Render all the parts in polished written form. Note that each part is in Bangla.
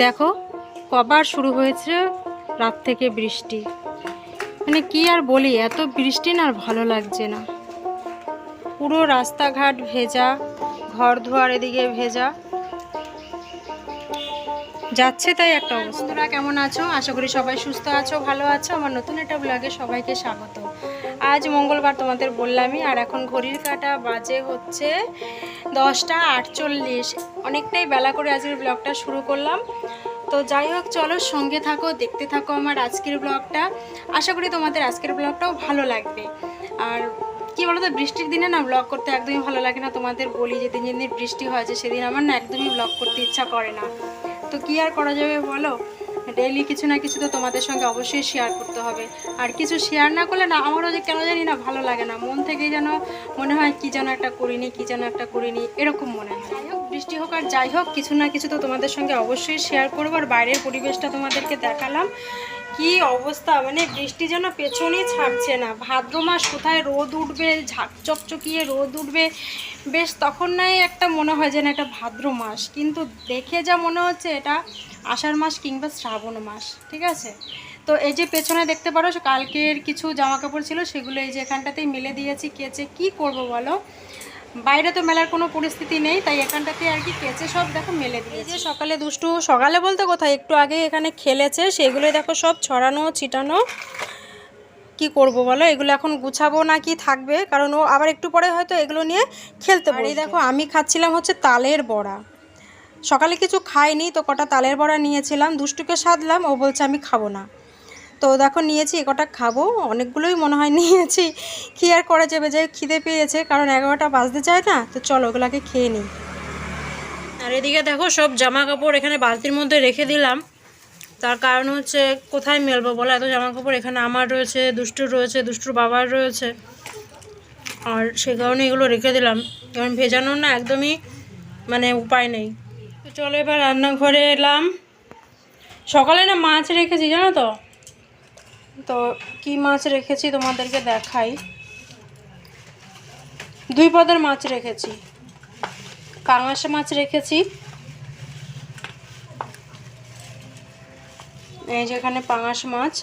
দেখো কবার শুরু হয়েছে রাত থেকে বৃষ্টি। মানে কি আর বলি, এত বৃষ্টি না আর ভালো লাগছে না। পুরো রাস্তাঘাট ভেজা, ঘর দুয়ার এদিকে ভেজা যাচ্ছে, তাই একটা অবস্থা। বন্ধুরা কেমন আছো? আশা করি সবাই সুস্থ আছো, ভালো আছো। আমার নতুন একটা ব্লগে সবাইকে স্বাগত। আজ মঙ্গলবার তোমাদের বললামই, আর এখন ঘড়ির কাঁটা বাজে হচ্ছে 10টা 48। অনেকটাই বেলা করে আজকের ব্লগটা শুরু করলাম। তো যাই হোক, চলো সঙ্গে থাকো, দেখতে থাকো আমার আজকের ব্লগটা। আশা করি তোমাদের আজকের ব্লগটাও ভালো লাগবে। আর কি বলতো, বৃষ্টির দিনে না ব্লগ করতে একদমই ভালো লাগে না। তোমাদের বলি, যেদিন যেদিন বৃষ্টি হয় যে সেদিন আমার না একদমই ব্লগ করতে ইচ্ছা করে না। তো কি আর করা যাবে বলো, ডেইলি কিছু না কিছু তো তোমাদের সঙ্গে অবশ্যই শেয়ার করতে হবে। আর কিছু শেয়ার না করলে না আমারও যে কেন জানি না ভালো লাগে না, মন থেকেই যেন মনে হয় কি যেন একটা করিনি, কি যেন একটা করিনি, এরকম মনে হয়। যাই হোক, বৃষ্টি হোক আর যাই হোক, কিছু না কিছু তো তোমাদের সঙ্গে অবশ্যই শেয়ার করবো। আর বাইরের পরিবেশটা তোমাদেরকে দেখালাম, কি অবস্থা, মানে বৃষ্টি যেন পেছনেই ছাড়ছে না। ভাদ্র মাস কোথায় রোদ উঠবে, ঝাঁকচকচকিয়ে রোদ উঠবে, বেশ তখন নাই একটা মনে হয় যেন এটা ভাদ্র মাস, কিন্তু দেখে যা মনে হচ্ছে এটা আষাঢ় মাস কিংবা শ্রাবণ মাস। ঠিক আছে, তো এই যে পেছনে দেখতে পারো কালকের কিছু জামা কাপড় ছিল, সেগুলো এই যে এখানটাতেই মেলে দিয়েছি কেচে। কি করব বলো, বাইরে তো মেলার কোনো পরিস্থিতি নেই, তাই এখানটাতে আর কি কেচে সব দেখো মেলে দিয়েছি। এই যে সকালে দুষ্টু, সকালে বলতে কোথায় একটু আগে এখানে খেলেছে, সেগুলোই দেখো সব ছড়ানো ছিটানো। কি করব বলো, এগুলো এখন গুছাবো না কি থাকবে, কারণ ও আবার একটু পরে হয়তো এগুলো নিয়ে খেলতে পারে। এই দেখো আমি খাচ্ছিলাম হচ্ছে তালের বড়া। সকালে কিছু খাইনি, তো কটা তালের বড়া নিয়েছিলাম, দুষ্টুকে সাধলাম, ও বলছে আমি খাবো না। তো দেখো নিয়েছি, এ কটা খাবো, অনেকগুলোই মনে হয় নিয়েছি। কি আর করা যাবে, যে খিদে পেয়েছে, কারণ 11টা বাজতে চায় না, তো চলো ওগুলোকে খেয়ে নিই। আর এদিকে দেখো সব জামা কাপড় এখানে বালতির মধ্যে রেখে দিলাম। তার কারণ হচ্ছে কোথায় মেলবো বলো, এত জামা কাপড় এখানে আমার রয়েছে, দুষ্টুর রয়েছে, দুষ্টুর বাবার রয়েছে, আর সে কারণে এগুলো রেখে দিলাম, কারণ ভেজানোর না একদমই মানে উপায় নেই। তো চলো এবার রান্নাঘরে এলাম। সকালে না মাছ রেখেছি জানো তো, তো কি মাছ রেখেছি তোমাদেরকে দেখাই। 2 পদের মাছ রেখেছি, পাঙাশ মাছ রেখেছি, এই যে এখানে পাঙাশ মাছ।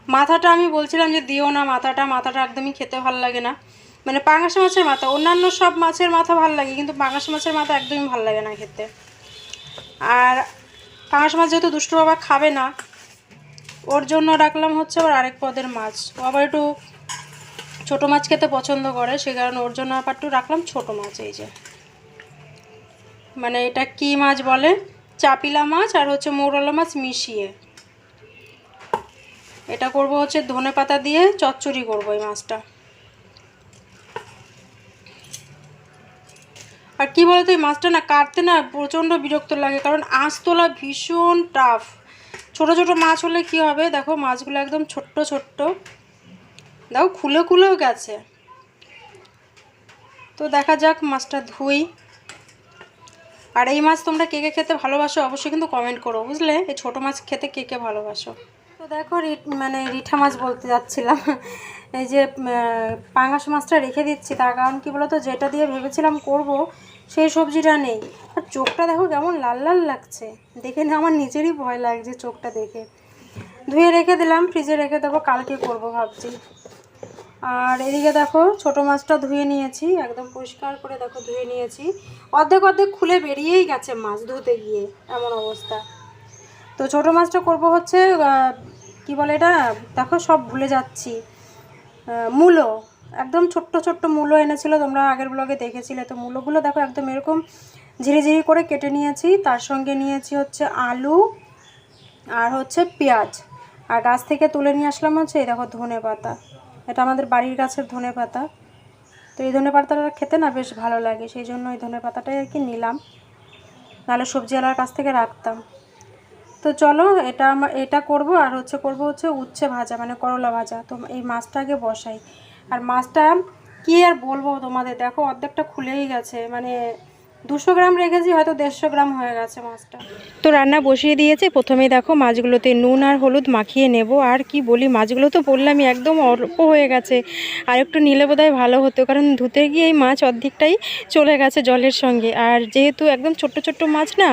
মাথাটা আমি বলছিলাম যে দিও না, মাথাটা একদমই খেতে ভালো লাগে না, মানে পাঙাশ মাছের মাথা। অন্যান্য সব মাছের মাথা ভালো লাগে, কিন্তু পাঙাশ মাছের মাথা একদমই ভালো লাগে না খেতে। আর পাঙাশ মাছ যেহেতু দুষ্টু বাবা খাবে না, ওর জন্য রাখলাম হচ্ছে আবার আরেক পদের মাছ। ও আবার একটু ছোটো মাছ খেতে পছন্দ করে, সে কারণে ওর জন্য আবার একটু রাখলাম ছোটো মাছ। এই যে মানে এটা কি মাছ বলে, চাপিলা মাছ আর হচ্ছে মৌরলা মাছ মিশিয়ে এটা করব হচ্ছে ধনে পাতা দিয়ে চচ্চড়ি করব এই মাছটা। আর কি বলতো, এই মাছটা না কাটতে না প্রচণ্ড বিরক্ত লাগে, কারণ আঁশ তোলা ভীষণ টাফ। ছোট ছোট মাছ হলে কি হবে, দেখো মাছগুলো একদম ছোট্ট ছোট্ট, দেখো খুলেও গেছে। তো দেখা যাক, মাছটা ধুই। আর এই মাছ তোমরা কে কে খেতে ভালোবাসো অবশ্যই কিন্তু কমেন্ট করো, বুঝলে, এই ছোটো মাছ খেতে কে কে ভালোবাসো। তো দেখো মানে রিঠা মাছ বলতে যাচ্ছিলাম, এই যে পাঙাশ মাছটা রেখে দিচ্ছি, তার কারণ কি বলতো, যেটা দিয়ে ভেবেছিলাম করব সেই সবজিটা নেই। আর চোখটা দেখো কেমন লাল লাল লাগছে, দেখে না আমার নিজেরই ভয় লাগছে চোখটা দেখে। ধুয়ে রেখে দিলাম, ফ্রিজে রেখে দেবো, কালকে করব ভাবছি। আর এদিকে দেখো ছোটো মাছটা ধুয়ে নিয়েছি, একদম পরিষ্কার করে দেখো ধুয়ে নিয়েছি। অর্ধেক অর্ধেক খুলে বেরিয়েই গেছে মাছ ধুতে গিয়ে, এমন অবস্থা। তো ছোটো মাছটা করব হচ্ছে কি বলে এটা, দেখো সব ভুলে যাচ্ছি, মূলো। একদম ছোট্ট ছোট্ট মূলো এনেছিল, তোমরা আগের ব্লগে দেখেছিলে। তো মূলোগুলো দেখো একদম এরকম ঝিরিঝিরি করে কেটে নিয়েছি, তার সঙ্গে নিয়েছি হচ্ছে আলু আর হচ্ছে পেঁয়াজ। আর গাছ থেকে তুলে নিয়ে আসলাম হচ্ছে এই দেখো ধনে পাতা, এটা আমাদের বাড়ির গাছের ধনে পাতা। তো এই ধনে পাতাটা খেতে না বেশ ভালো লাগে, সেই জন্য এই ধনে পাতাটাই আর কি নিলাম, নাহলে সবজিওয়ালার কাছ থেকে রাখতাম। তো চলো এটা করব, আর করব হচ্ছে উচ্ছে ভাজা, মানে করলা ভাজা। তো এই মাছটা আগে বসাই। আর মাছটা কি আর বলবো তোমাদের, দেখো অর্ধেকটা খুলেই গেছে, মানে 200 গ্রাম রেখেছি, হয়তো 150 গ্রাম হয়ে গেছে মাছটা। তো রান্না বসিয়ে দিয়েছে। প্রথমেই দেখো মাছগুলোতে নুন আর হলুদ মাখিয়ে নেব। আর কি বলি, মাছগুলো তো বললামই একদম অল্প হয়ে গেছে, আর একটু নিলে বোধহয় ভালো হতো, কারণ ধুতে গিয়ে এই মাছ অর্ধেকটাই চলে গেছে জলের সঙ্গে। আর যেহেতু একদম ছোট্ট ছোট্ট মাছ না,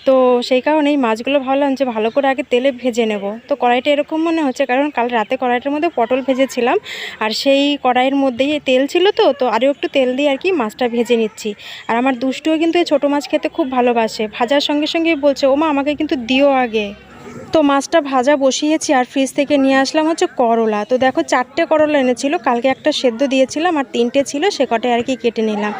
তো সেই কারণে এই মাছগুলো ভাবলাম যে ভালো করে আগে তেলে ভেজে নেব। তো কড়াইটা এরকম মনে হচ্ছে কারণ কাল রাতে কড়াইটার মধ্যে পটল ভেজেছিলাম, আর সেই কড়াইয়ের মধ্যেই তেল ছিল, তো আরও একটু তেল দিয়ে আর কি মাছটা ভেজে নিচ্ছি। আর আমার দুষ্টুও কিন্তু এই ছোটো মাছ খেতে খুব ভালোবাসে, ভাজার সঙ্গে সঙ্গে বলছে ওমা আমাকে কিন্তু দিও আগে। তো মাছটা ভাজা বসিয়েছি, আর ফ্রিজ থেকে নিয়ে আসলাম হচ্ছে করলা। তো দেখো 4টে করলা এনেছিল, কালকে একটা সেদ্ধ দিয়েছিলাম আর 3টে ছিল, সে কটায় আর কি কেটে নিলাম।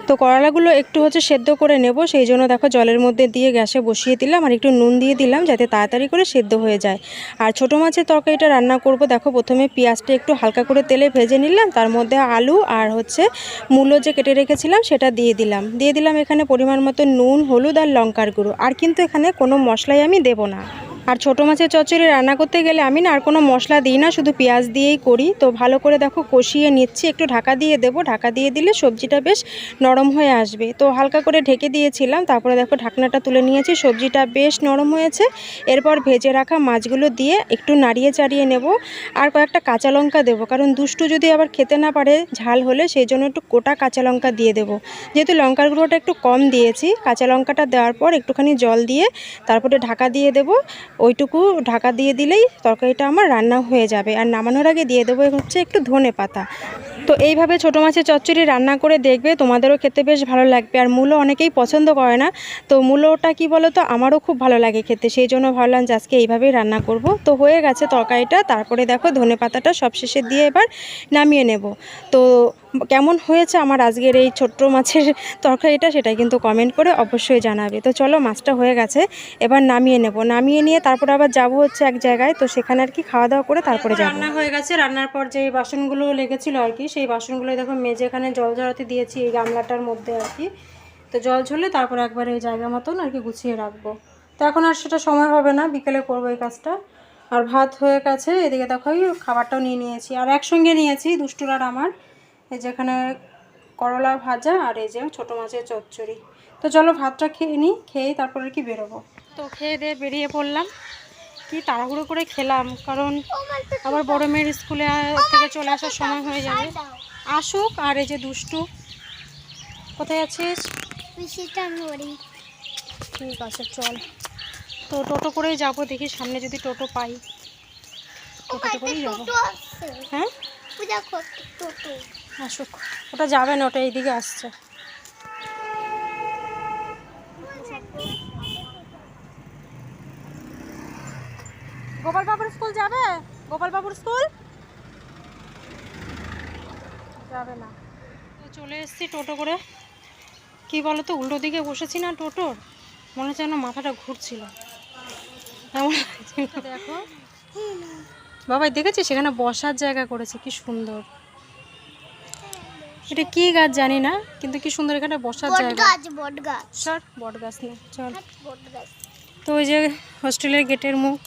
তো করলাগুলো একটু হচ্ছে সেদ্ধ করে নেব, সেই জন্য দেখো জলের মধ্যে দিয়ে গ্যাসে বসিয়ে দিলাম, আর একটু নুন দিয়ে দিলাম যাতে তাড়াতাড়ি করে সেদ্ধ হয়ে যায়। আর ছোটো মাছের তরকারিটা রান্না করব, দেখো প্রথমে পেঁয়াজটা একটু হালকা করে তেলে ভেজে নিলাম, তার মধ্যে আলু আর হচ্ছে মূলো যে কেটে রেখেছিলাম সেটা দিয়ে দিলাম এখানে পরিমাণ মতো নুন, হলুদ আর লঙ্কার গুঁড়ো। আর কিন্তু এখানে কোনো মশলাই আমি দেব না। আর ছোটো মাছের চচ্চড়ি রান্না করতে গেলে আমি না আর কোনো মশলা দিই না, শুধু পেঁয়াজ দিয়েই করি। তো ভালো করে দেখো কষিয়ে নিচ্ছি, একটু ঢাকা দিয়ে দেবো, ঢাকা দিয়ে দিলে সবজিটা বেশ নরম হয়ে আসবে। তো হালকা করে ঢেকে দিয়েছিলাম, তারপরে দেখো ঢাকনাটা তুলে নিয়েছি, সবজিটা বেশ নরম হয়েছে। এরপর ভেজে রাখা মাছগুলো দিয়ে একটু নাড়িয়ে চাড়িয়ে নেব, আর কয়েকটা কাঁচা লঙ্কা দেবো, কারণ দুষ্টু যদি আবার খেতে না পারে ঝাল হলে, সেই জন্য একটু গোটা কাঁচা লঙ্কা দিয়ে দেবো। যেহেতু লঙ্কার গুঁড়োটা একটু কম দিয়েছি, কাঁচা লঙ্কাটা দেওয়ার পর একটুখানি জল দিয়ে তারপরে ঢাকা দিয়ে দেবো। ওইটুকু ঢাকা দিয়ে দিলেই তরকারিটা আমার রান্না হয়ে যাবে। আর নামানোর আগে দিয়ে দেবো হচ্ছে একটু ধনে পাতা। তো এইভাবে ছোটো মাছের চচ্চড়ি রান্না করে দেখবে, তোমাদেরও খেতে বেশ ভালো লাগবে। আর মূলো অনেকেই পছন্দ করে না, তো মূলোটা কি বলো তো, আমারও খুব ভালো লাগে খেতে, সেই জন্য ভাবলাম যে আজকে এইভাবেই রান্না করব। তো হয়ে গেছে তরকারিটা, তারপরে দেখো ধনে পাতাটা সবশেষে দিয়ে এবার নামিয়ে নেব। তো কেমন হয়েছে আমার আজকের এই ছোট্ট মাছের তরকারিটা, সেটা কিন্তু কমেন্ট করে অবশ্যই জানাবে। তো চলো, মাছটা হয়ে গেছে, এবার নামিয়ে নেব। নামিয়ে নিয়ে তারপর আবার যাব হচ্ছে এক জায়গায়, তো সেখানে আর কি খাওয়া দাওয়া করে তারপরে যাব। রান্না হয়ে গেছে, রান্নার পর যে বাসনগুলো লেগেছিল আর কি, সেই বাসনগুলো দেখো মেজে এখানে জল ঝরাতে দিয়েছি এই গামলাটার মধ্যে আর কি। তো জল ঝরলে তারপর একবার এই জায়গা মতন আর কি গুছিয়ে রাখবো। তো এখন আর সেটা সময় হবে না, বিকেলে করবো এই কাজটা। আর ভাত হয়ে গেছে, এদিকে দেখো খাবারটাও নিয়ে নিয়েছি, আর একসঙ্গে নিয়েছি দুষ্টুর আর আমার। এই যেখানে করলা ভাজা আর এই যে ছোটো মাছের চচ্চড়ি। তো চলো ভাতটা খেয়ে নিই, খেয়ে তারপরে কি বেরোবো। তো খেয়ে দিয়ে বেরিয়ে পড়লাম, কি তাড়াহুড়ো করে খেলাম, কারণ আবার বড় মেয়ের স্কুলে থেকে চলে আসার সময় হয়ে যাবে। আসুক। আর এই যে দুষ্টু, কোথায় আছিস? ঠিক আছে চল। তো টোটো করেই যাবো, দেখি সামনে যদি টোটো পাই, টোটোতে করেই যাবো। হ্যাঁ আসুক, ওটা যাবে না, ওটা এইদিকে আসছে। গোপাল বাবুর স্কুল যাবে? গোপাল বাবুর স্কুল যাবে না। তো চলে এসেছি টোটো করে। কি বলো তো, উল্টো দিকে বসেছি না টোটোর, মনে হচ্ছে যেন মাথাটা ঘুরছিল এমন। দেখো বাবাই, দেখেছি সেখানে বসার জায়গা করেছে, কি সুন্দর। এটা কি গাছ জানি না, কিন্তু কি সুন্দর এখানে বসার জায়গা। বট গাছ না, চল। তো ওই যে হোস্টেলের গেটের মুখ।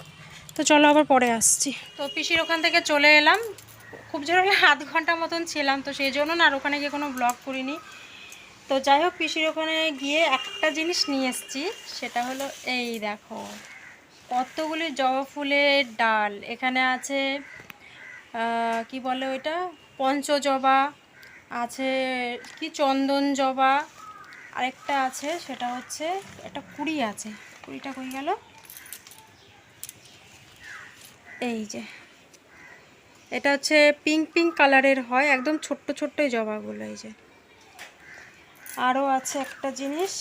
তো চলো আবার পরে আসছি। তো পিসির ওখান থেকে চলে এলাম, খুব জোর হলে আধ ঘন্টা মতন ছিলাম, তো সেই জন্য না আর ওখানে গিয়ে কোনো ব্লগ করিনি। তো যাই হোক, পিসির ওখানে গিয়ে একটা জিনিস নিয়ে এসেছি, সেটা হলো এই দেখো কতগুলি জবা ফুলের ডাল। এখানে আছে কি বলে ওইটা, পঞ্চজবা আছে, কি চন্দন জবা, আরেকটা আছে সেটা হচ্ছে একটা কুড়ি আছে, কুড়িটা কই গেল, এই যে এটা হচ্ছে পিঙ্ক পিঙ্ক কালারের হয়, একদম ছোট্ট ছোট্ট জবাগুলো। এই যে আরও আছে একটা জিনিস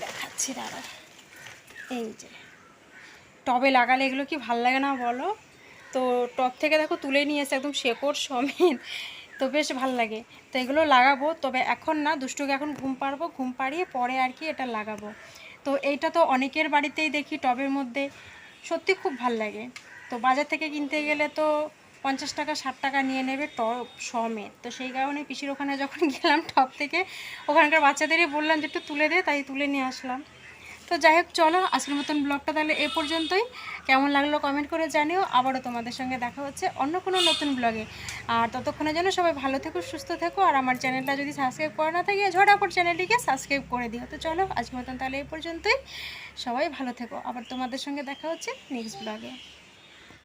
দেখাচ্ছি দাঁড়া, এই যে টবে লাগালে এগুলো কি ভাল লাগে না বলো। তো টব থেকে দেখো তুলে নিয়ে এসে একদম শেকড় সমেত, তো বেশ ভাল লাগে। তো এগুলো লাগাবো, তবে এখন না, দুষ্টুকে এখন ঘুম পাড়বো, ঘুম পাড়িয়ে পরে আর কি এটা লাগাবো। তো এইটা তো অনেকের বাড়িতেই দেখি টবের মধ্যে, সত্যি খুব ভাল লাগে। তো বাজার থেকে কিনতে গেলে তো 50 টাকা 60 টাকা নিয়ে নেবে টব সমেত। তো সেই কারণে পিসির ওখানে যখন গেলাম টব থেকে, ওখানকার বাচ্চাদেরই বললাম যে একটু তুলে দে, তাই তুলে নিয়ে আসলাম। তো যাই হোক, চলো আজকের মতন ব্লগটা তাহলে এ পর্যন্তই। কেমন লাগলো কমেন্ট করে জানিও। আবারও তোমাদের সঙ্গে দেখা হচ্ছে অন্য কোনো নতুন ব্লগে। আর ততক্ষণের জন্য সবাই ভালো থেকো, সুস্থ থেকো। আর আমার চ্যানেলটা যদি সাবস্ক্রাইব করা না থাকে, ঝটাপট চ্যানেলটিকে সাবস্ক্রাইব করে দিও। তো চলো আজকের মতন তাহলে এই পর্যন্তই, সবাই ভালো থেকো। আবার তোমাদের সঙ্গে দেখা হচ্ছে নেক্সট ব্লগে।